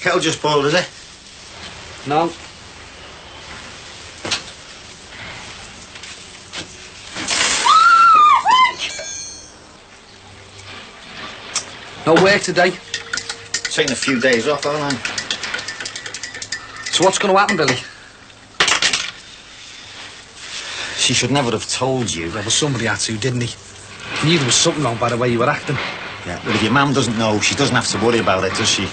Kettle just boiled, is it? No. No work today. Taking a few days off, haven't I? So what's going to happen, Billy? She should never have told you. Well, somebody had to, didn't he? He knew there was something wrong by the way you were acting. Yeah, but if your mum doesn't know, she doesn't have to worry about it, does she?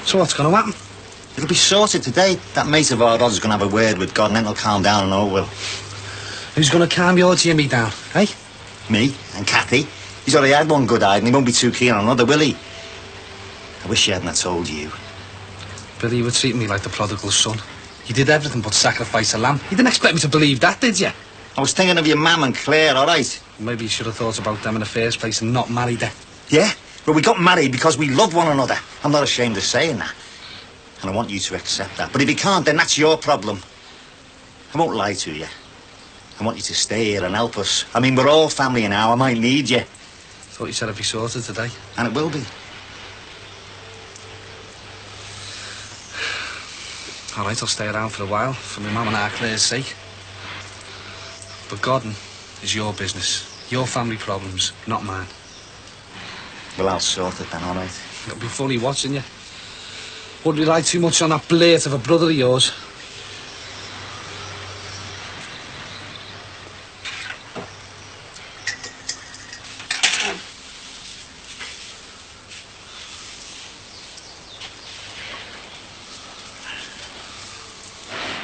So what's going to happen? It'll be sorted today. That mate of ours is going to have a word with God and then it'll calm down and all will. Who's going to calm your Jimmy down, eh? Me and Kathy. He's already had one good hide and he won't be too keen on another, will he? I wish she hadn't have told you. Billy, you were treating me like the prodigal son. You did everything but sacrifice a lamb. You didn't expect me to believe that, did you? I was thinking of your mum and Claire, all right? Maybe you should have thought about them in the first place and not married her. Yeah? But we got married because we loved one another. I'm not ashamed of saying that. And I want you to accept that. But if you can't, then that's your problem. I won't lie to you. I want you to stay here and help us. I mean, we're all family now. I might need you. Thought you said it'd be sorted today. And it will be. All right, I'll stay around for a while, for my mum and our Claire's sake. But Gordon is your business. Your family problems, not mine. Well, I'll sort it then, all right? It'll be funny watching you. Wouldn't rely too much on that blade of a brother of yours.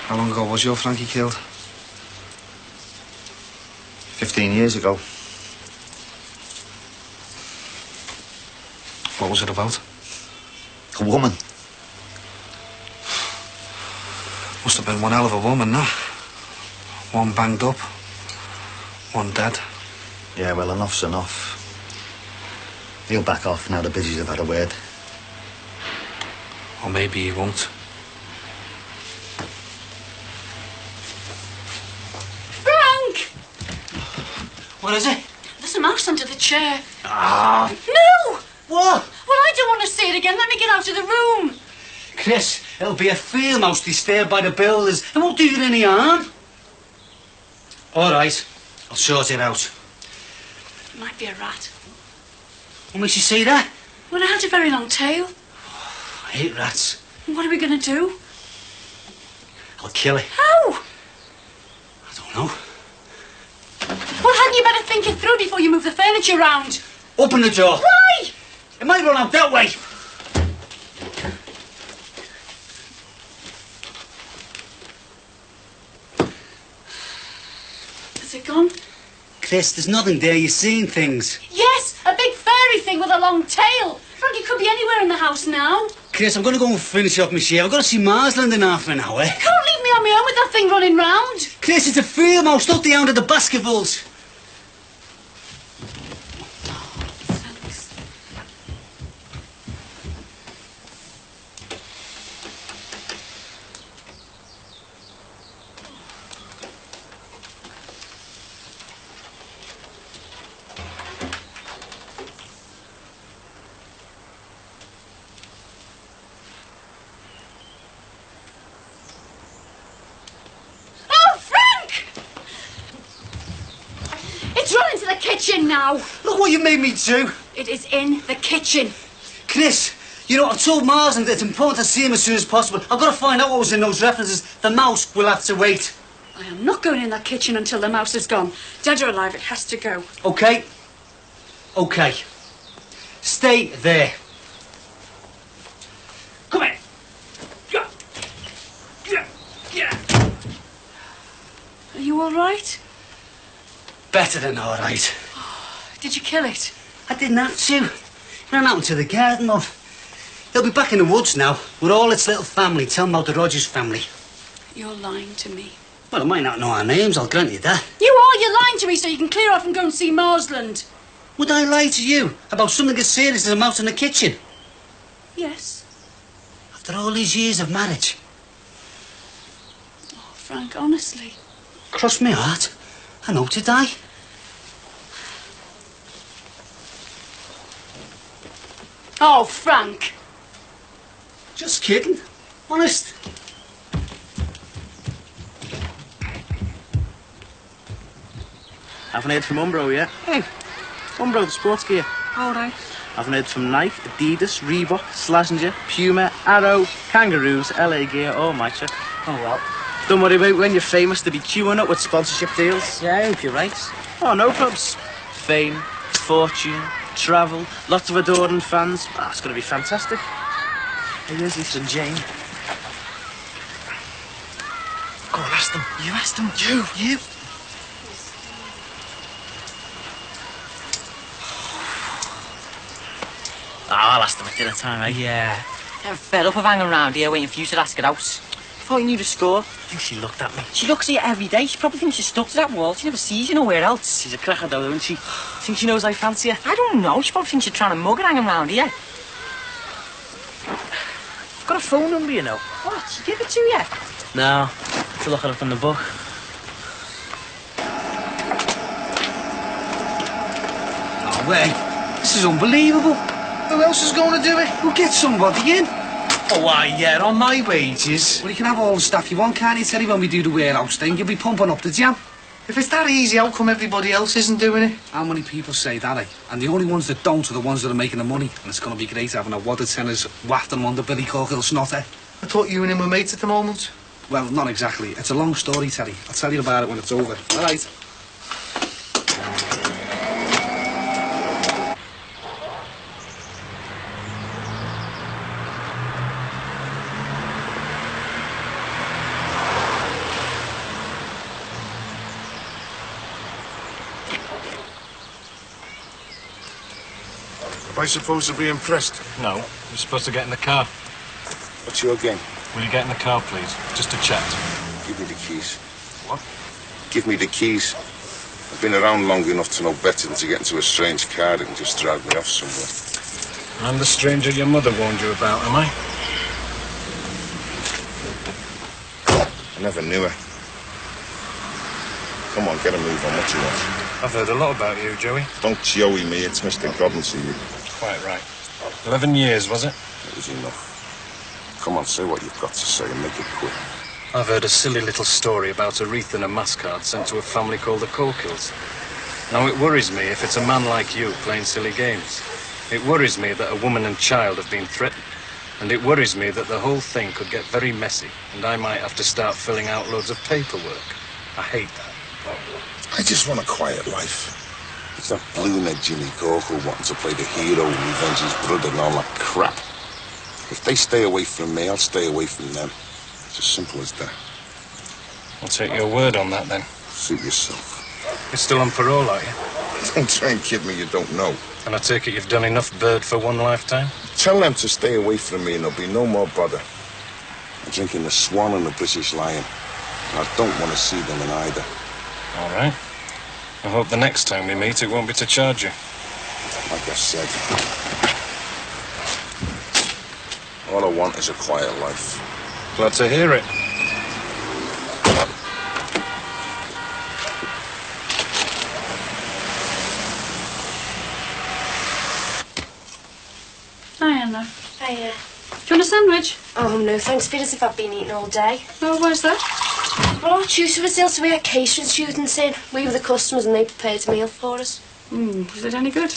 How long ago was your Frankie killed? 15 years ago. What was it about? A woman. Must have been one hell of a woman, no? One banged up, one dead. Yeah, well, enough's enough. He'll back off now the busies have had a word. Or maybe he won't. Frank! What is it? There's a mouse under the chair. Ah! No! What? Well, I don't want to see it again. Let me get out of the room. Chris, it'll be a field mouse disturbed by the builders. It won't do you any harm. All right, I'll sort it out. It might be a rat. What makes you say that? Well, it had a very long tail. I hate rats. What are we going to do? I'll kill it. How? I don't know. Well, hadn't you better think it through before you move the furniture round? Open the door. Why? It might run out that way. Is it gone? Chris, there's nothing there. You're seeing things. Yes, a big furry thing with a long tail. Frank, it could be anywhere in the house now. Chris, I'm going to go and finish off my shave. I've got to see Marsland in half an hour. You can't leave me on my own with that thing running round. Chris, it's a field mouse, not the hound of the basketballs. Thanks. Oh, Frank! It's run into the kitchen now. Look what you made me do. It is in the kitchen. Chris, you know, I've told Marsland that it's important to see him as soon as possible. I've got to find out what was in those references. The mouse will have to wait. I am not going in that kitchen until the mouse is gone. Dead or alive, it has to go. Okay? Okay. Stay there. Come here. Yeah. Yeah. Yeah. Are you all right? Better than all right. Did you kill it? I didn't have to. Ran out into the garden, love. They'll be back in the woods now with all its little family. Tell them about the Rogers family. You're lying to me. Well, I might not know our names, I'll grant you that. You are. You're lying to me so you can clear off and go and see Marsland. Would I lie to you about something as serious as a mouse in the kitchen? Yes. After all these years of marriage? Oh, Frank, honestly. Cross my heart. I know to die. Oh, Frank. Just kidding. Honest. Haven't heard from Umbro yet. Hey, Umbro, the sports gear. All right. Haven't heard from Nike, Adidas, Reebok, Slazenger, Puma, Arrow, Kangaroos, LA Gear, or Mitre. Oh, well. Don't worry about when you're famous to be queuing up with sponsorship deals. Yeah, I hope you're right. Oh, no probs. Fame, fortune, travel, lots of adoring fans. Ah, it's going to be fantastic. Hey, here's Lisa and Jane. Go on, ask them. You asked him. You. Oh, I'll ask them at dinner time, eh? Yeah. I'm fed up of hanging around here waiting for you to ask her out. Thought you knew the score. I think she looked at me. She looks at you every day. She probably thinks you're stuck to that wall. She never sees you nowhere else. She's a cracker though, isn't she? Think she knows I fancy her? I don't know. She probably thinks you're trying to mug her hanging around here. I've got a phone number, you know. What? She give it to you? No, to look it up in the book. No way. This is unbelievable. Who else is going to do it? We'll get somebody in. Oh, why, yeah, on my wages. Well, you can have all the stuff you want, can't you, Terry, when we do the warehouse thing? You'll be pumping up the jam. If it's that easy, how come everybody else isn't doing it? How many people say that, eh? And the only ones that don't are the ones that are making the money. And it's going to be great having a wad of tenors wafting under Billy Corkill's snotter. I thought you and him were mates at the moment. Well, not exactly. It's a long story, Terry. I'll tell you about it when it's over. All right. Am I supposed to be impressed? No, you're supposed to get in the car. What's your game? Will you get in the car, please? Just to chat. Give me the keys. What? Give me the keys. I've been around long enough to know better than to get into a strange car that can just drive me off somewhere. I'm the stranger your mother warned you about, am I? I never knew her. Come on, get a move on. What you want? I've heard a lot about you, Joey. Don't Joey me. It's Mr. Godden to you. Quite right. 11 years, was it? It was enough. Come on, say what you've got to say and make it quick. I've heard a silly little story about a wreath and a mass card sent to a family called the Corkills. Now, it worries me if it's a man like you playing silly games. It worries me that a woman and child have been threatened. And it worries me that the whole thing could get very messy, and I might have to start filling out loads of paperwork. I hate that. I just want a quiet life. It's that blue-neck Jimmy Corkle wanting to play the hero and revenge his brother and all that crap. If they stay away from me, I'll stay away from them. It's as simple as that. I'll take your word on that, then. Suit yourself. You're still on parole, are you? Don't try and kid me you don't know. And I take it you've done enough bird for one lifetime? Tell them to stay away from me and there'll be no more bother. I'm drinking the Swan and the British Lion. And I don't want to see them in either. All right. I hope the next time we meet it won't be to charge you. Like I said, all I want is a quiet life. Glad to hear it. Hi, Anna. Hiya. Do you want a sandwich? Oh, no, thanks. Feel as if I've been eating all day. Oh, where's that? Well, our tutor was ill, so we had catering students in. We were the customers and they prepared a meal for us. Was it any good?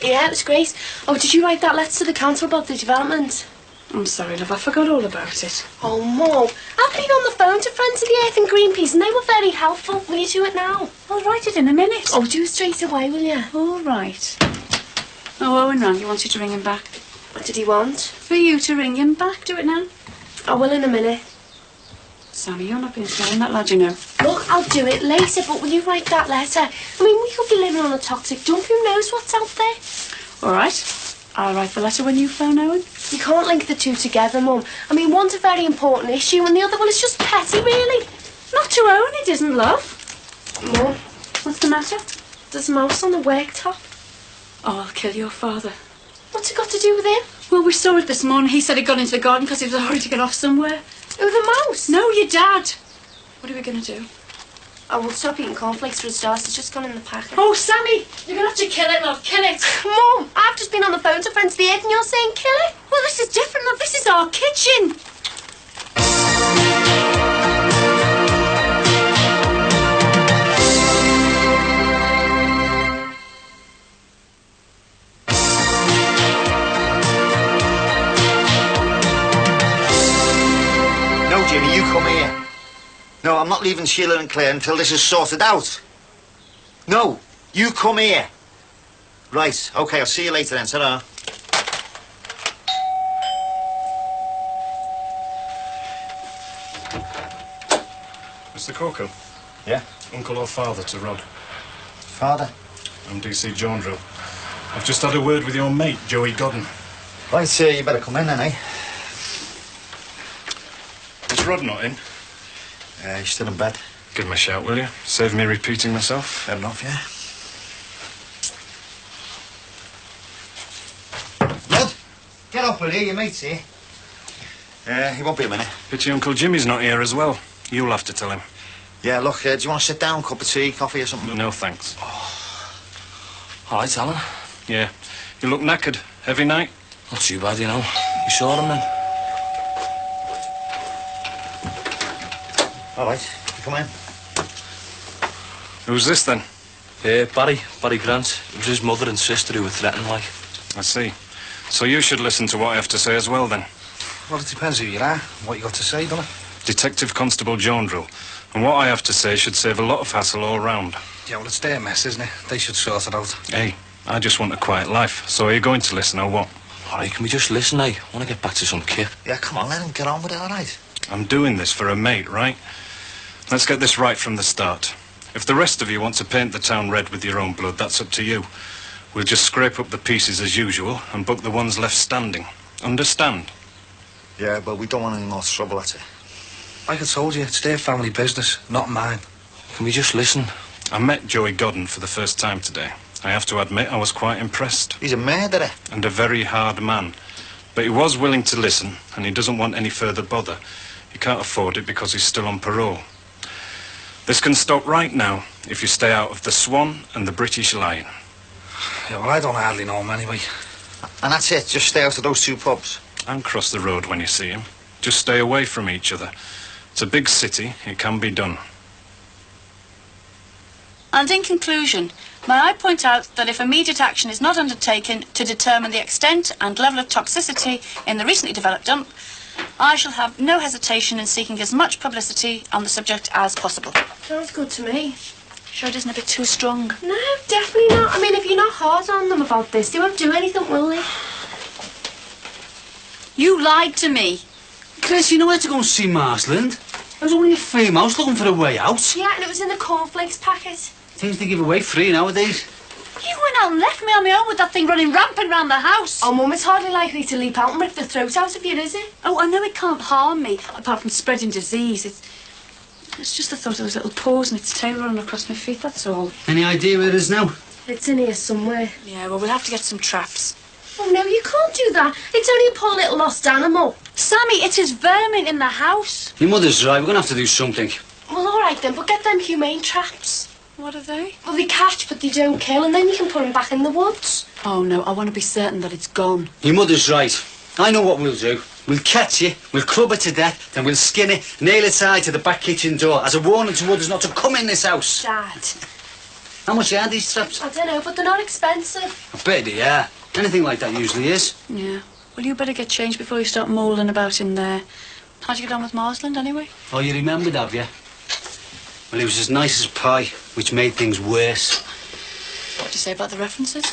Yeah, it was great. Oh, did you write that letter to the council about the development? I'm sorry, love, I forgot all about it. Oh, Mum, I've been on the phone to Friends of the Earth and Greenpeace and they were very helpful. Will you do it now? I'll write it in a minute. Oh, do it straight away, will you? All right. Oh, Owen rang. He wants you to ring him back. What did he want? For you to ring him back. Do it now. I will in a minute. Sammy, you're not being telling that lad, you know. Look, I'll do it later, but will you write that letter? I mean, we could be living on a toxic dump. Who knows what's out there? All right. I'll write the letter when you phone Owen. You can't link the two together, Mum. I mean, one's a very important issue and the other one is just petty, really. Not to Owen, it isn't, love. Mum, What's the matter? there's a mouse on the worktop. Oh, I'll kill your father. What's it got to do with him? Well, we saw it this morning. He said he'd gone into the garden because he was in a hurry to get off somewhere. Oh, the mouse? No, your dad. What are we going to do? I will stop eating cornflakes for a start. It's just gone in the packet. Oh, Sammy, you're going to have to kill it, love. Kill it. Mum, I've just been on the phone to Friends of the Earth and you're saying kill it? Well, this is different. Look, this is our kitchen. No, Jimmy, you come here. No, I'm not leaving Sheila and Claire until this is sorted out. No, you come here. Right, OK, I'll see you later then. Ta-ra. Mr. Corker. Yeah? Uncle or father to Rod? Father? I'm DC Jondrill. I've just had a word with your mate, Joey Godden. Right, you better come in then, eh? Is Rod not in? He's still in bed. Give him a shout, will you? Save me repeating myself. Fair enough, yeah. Rod, get up, will you? Your mate's here. He won't be a minute. Pity Uncle Jimmy's not here as well. You'll have to tell him. Yeah, look, do you want to sit down, cup of tea, coffee or something? No, thanks. All right, Alan. Yeah. You look knackered. Heavy night? Not too bad, you know. You saw him then? All right, come in. Who's this, then? Barry Grant. It was his mother and sister who were threatened, like. I see. So you should listen to what I have to say as well, then. Well, it depends who you are and what you got to say, doesn't it? Detective Constable Jondrill. And what I have to say should save a lot of hassle all round. Yeah, well, it's their mess, isn't it? They should sort it out. Hey, I just want a quiet life. So are you going to listen or what? All right, can we just listen, eh? I want to get back to some kip. Yeah, come on, let him get on with it, all right? I'm doing this for a mate, right? Let's get this right from the start. If the rest of you want to paint the town red with your own blood, that's up to you. We'll just scrape up the pieces as usual and book the ones left standing. Understand? Yeah, but we don't want any more trouble, that's it. Like I told you, it's their family business, not mine. Can we just listen? I met Joey Godden for the first time today. I have to admit I was quite impressed. He's a murderer. And a very hard man. But he was willing to listen, and he doesn't want any further bother. He can't afford it because he's still on parole. This can stop right now if you stay out of the Swan and the British Lion. Yeah, well, I don't hardly know him anyway. And that's it, just stay out of those two pubs. And cross the road when you see him. Just stay away from each other. It's a big city, it can be done. And in conclusion, may I point out that if immediate action is not undertaken to determine the extent and level of toxicity in the recently developed dump, I shall have no hesitation in seeking as much publicity on the subject as possible. Sounds good to me. Sure it isn't a bit too strong? No, definitely not. I mean, if you're not hard on them about this, they won't do anything, will they? You lied to me. Chris, you know where to go and see Marsland? I was only a frame house looking for a way out. Yeah, and it was in the cornflakes packet. Things they give away free nowadays. You went out and left me on my own with that thing running rampant round the house. Oh, Mum, it's hardly likely to leap out and rip the throat out of you, is it? Oh, I know it can't harm me, apart from spreading disease. It's just the thought of those little paws and its tail running across my feet, that's all. Any idea where it is now? It's in here somewhere. Yeah, well, we'll have to get some traps. Oh, no, you can't do that. It's only a poor little lost animal. Sammy, it is vermin in the house. Your mother's right, we're going to have to do something. Well, all right then, but get them humane traps. What are they? Well, they catch, but they don't kill, and then you can put them back in the woods. Oh, no, I want to be certain that it's gone. Your mother's right. I know what we'll do. We'll catch it, we'll club it to death, then we'll skin it, nail its eye to the back kitchen door as a warning to others not to come in this house. Dad. How much are these traps? I don't know, but they're not expensive. I bet they are. Anything like that usually is. Yeah. Well, you better get changed before you start moulding about in there. How'd you get on with Marsland, anyway? Oh, you remembered, have you? Well, he was as nice as pie, which made things worse. What'd you say about the references?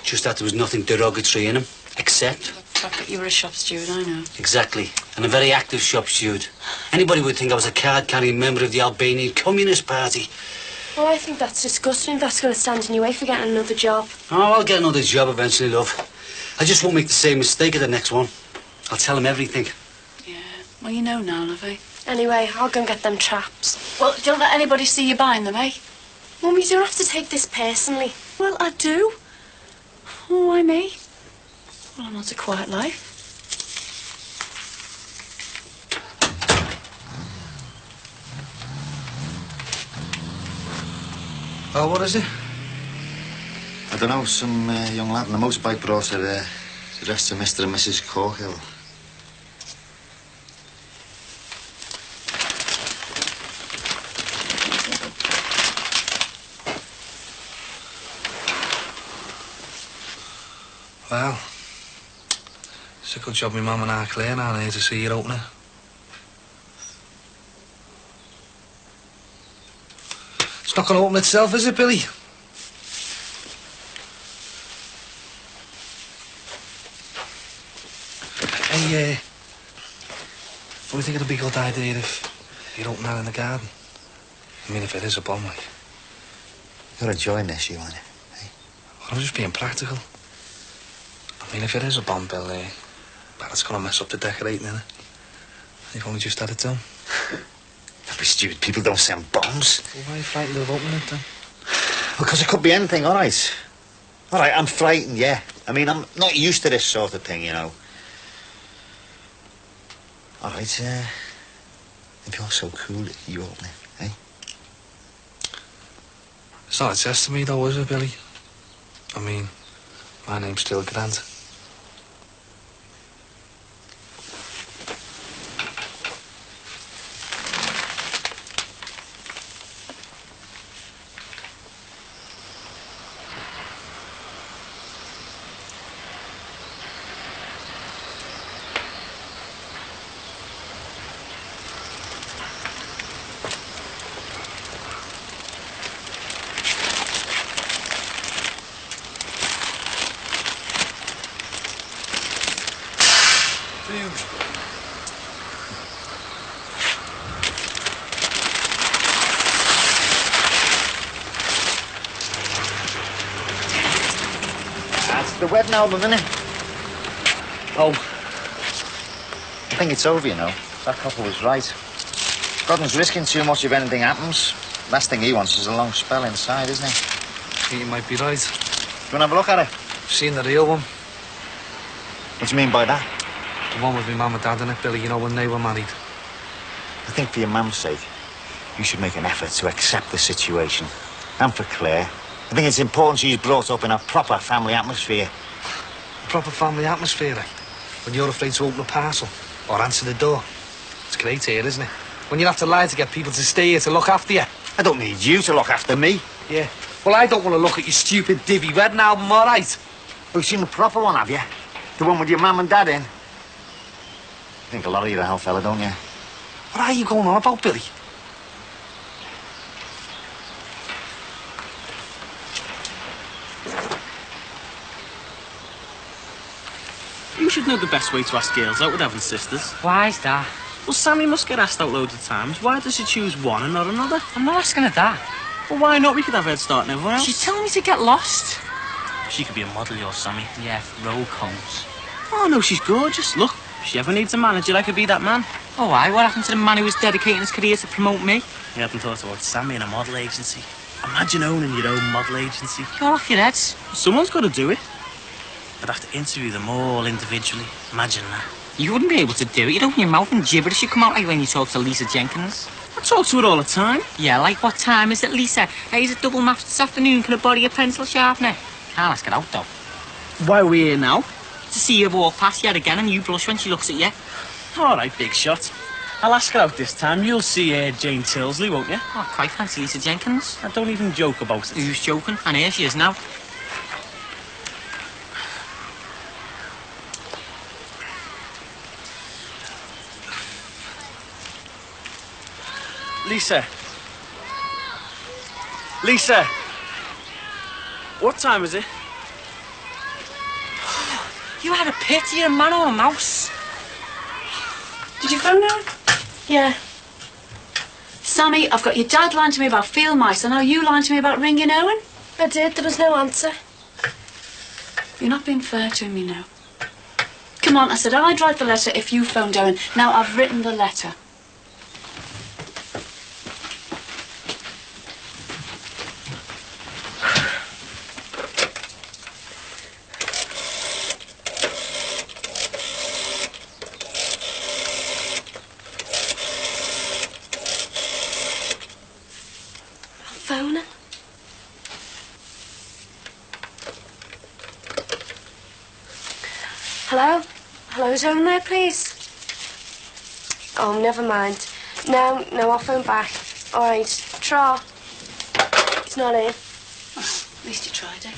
Just that there was nothing derogatory in him, except... The fact that you were a shop steward, I know. Exactly. And a very active shop steward. Anybody would think I was a card-carrying member of the Albanian Communist Party. Oh, I think that's disgusting. That's going to stand in your way for getting another job. Oh, I'll get another job eventually, love. I just won't make the same mistake at the next one. I'll tell him everything. Yeah. Well, you know now, love, eh? Anyway, I'll go and get them traps. Well, don't let anybody see you buying them, eh? Mum, you don't have to take this personally. Well, I do. Oh, why me? Well, I'm not a quiet life. Oh, what is it? I don't know, some young lad on a motorbike brought it Addressed to Mr. and Mrs. Corkill. Well, it's a good job my mum and Aunt Claire aren't here to see you open it. It's not going to open itself, is it, Billy? Hey, what do you think it'd be a good idea if you'd open that in the garden? I mean, if it is a bomb, like. You're enjoying this, you ain't it? Hey? I'm just being practical. I mean, if it is a bomb, Bill, well, it's going to mess up the decorating, innit? You've only just had it done. Don't be stupid. People don't send bombs. Well, why are you frightened of opening it, then? Because it could be anything, all right. All right, I'm frightened, yeah. I mean, I'm not used to this sort of thing, you know. All right, if you're so cool, you open it, eh? It's not a test to me, though, is it, Billy? I mean, my name's still Grant. That's the wedding album, isn't it? Oh. I think it's over, you know. That couple was right. Gordon's risking too much if anything happens. Last thing he wants is a long spell inside, isn't he? I think you might be right. Do you want to have a look at it? Seen the real one? What do you mean by that? The one with my mum and dad in it, Billy, you know, when they were married. I think for your mum's sake, you should make an effort to accept the situation. And for Claire, I think it's important she's brought up in a proper family atmosphere. A proper family atmosphere, eh? When you're afraid to open a parcel or answer the door. It's great here, isn't it? When you have to lie to get people to stay here to look after you. I don't need you to look after me. Yeah. Well, I don't want to look at your stupid divvy wedding album, all right? Oh, you've seen the proper one, have you? The one with your mum and dad in? I think a lot of you, the hell fella, don't you? What are you going on about, Billy? You should know the best way to ask girls out with having sisters. Why's that? Well, Sammy must get asked out loads of times. Why does she choose one and not another? I'm not asking her that. Well, why not? We could have Head Start and everyone else. She's telling me to get lost. She could be a model, your Sammy. Yeah, roll cones. Oh, no, she's gorgeous. Look, if she ever needs a manager, I could be that man. Oh, why? What happened to the man who was dedicating his career to promote me? You hadn't thought about Sammy in a model agency. Imagine owning your own model agency. You're off your heads. Someone's got to do it. I'd have to interview them all individually. Imagine that. You wouldn't be able to do it. You'd open your mouth and gibberish would come out like when you talk to Lisa Jenkins. I talk to her all the time. Yeah, like what time is it, Lisa? Hey, is it double maths this afternoon? Can I borrow your pencil sharpener? Can't ask her out, though. Why are we here now? To see her walk past yet again and you blush when she looks at you. All right, big shot. I'll ask her out this time. You'll see Jane Tilsley, won't you? Oh, quite fancy Lisa Jenkins. I don't even joke about it. Who's joking? And here she is now. Lisa. Lisa. What time is it? You had a pit, you're a man or a mouse. Did you phone her? Yeah. Sammy, I've got your dad lying to me about field mice. I know you lying to me about ringing Owen. I did. There was no answer. You're not being fair to me now. Come on, I said I'd write the letter if you phoned Owen. Now I've written the letter. Phone her. Hello? Hello, is anyone there, please? Oh, never mind. No, I'll phone back. All right, Tra. It's not in. At least you tried it.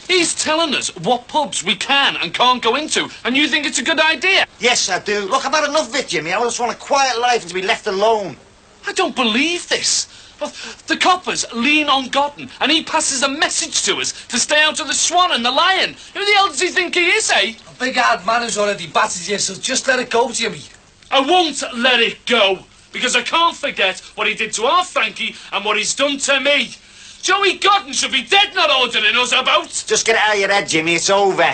He's telling us what pubs we can and can't go into, and you think it's a good idea? Yes, I do. Look, I've had enough of it, Jimmy. I just want a quiet life and to be left alone. I don't believe this. Well, the coppers lean on Godden, and he passes a message to us to stay out of the Swan and the Lion. Who the hell does he think he is, eh? A big-hard man who's already battered you, so just let it go, Jimmy. I won't let it go, because I can't forget what he did to our Frankie and what he's done to me. Joey Godden should be dead, not ordering us about. Just get it out of your head, Jimmy. It's over.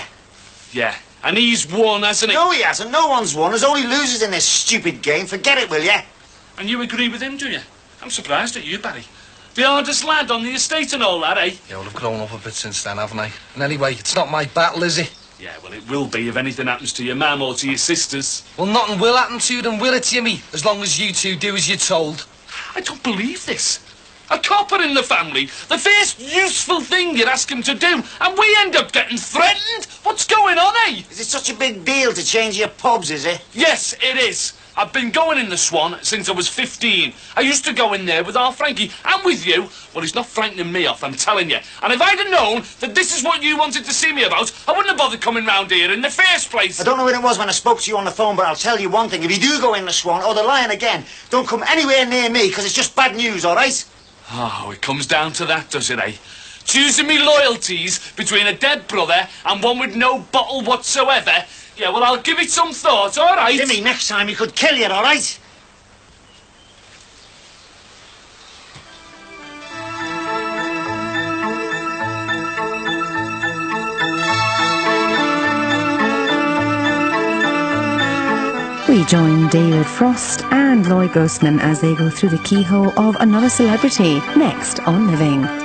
Yeah, and he's won, hasn't he? No, he hasn't. No one's won. There's only losers in this stupid game. Forget it, will you? And you agree with him, do you? I'm surprised at you, Barry. The hardest lad on the estate and all that, eh? Yeah, well, I've grown up a bit since then, haven't I? And anyway, it's not my battle, is it? Yeah, well, it will be if anything happens to your mum or to your sisters. Well, nothing will happen to them, will it, Jimmy? As long as you two do as you're told. I don't believe this. A copper in the family, the first useful thing you'd ask him to do, and we end up getting threatened? What's going on, eh? Is it such a big deal to change your pubs, is it? Yes, it is. I've been going in the Swan since I was 15. I used to go in there with our Frankie, and with you. Well, he's not frightening me off, I'm telling you. And if I'd have known that this is what you wanted to see me about, I wouldn't have bothered coming round here in the first place. I don't know when it was when I spoke to you on the phone, but I'll tell you one thing. If you do go in the Swan or the Lion again, don't come anywhere near me, because it's just bad news, all right? Oh, it comes down to that, does it, eh? Choosing me loyalties between a dead brother and one with no bottle whatsoever. Yeah, well, I'll give it some thought, all right? Jimmy, next time he could kill you, all right? We join David Frost and Lloyd Grossman as they go through the keyhole of another celebrity, next on Living.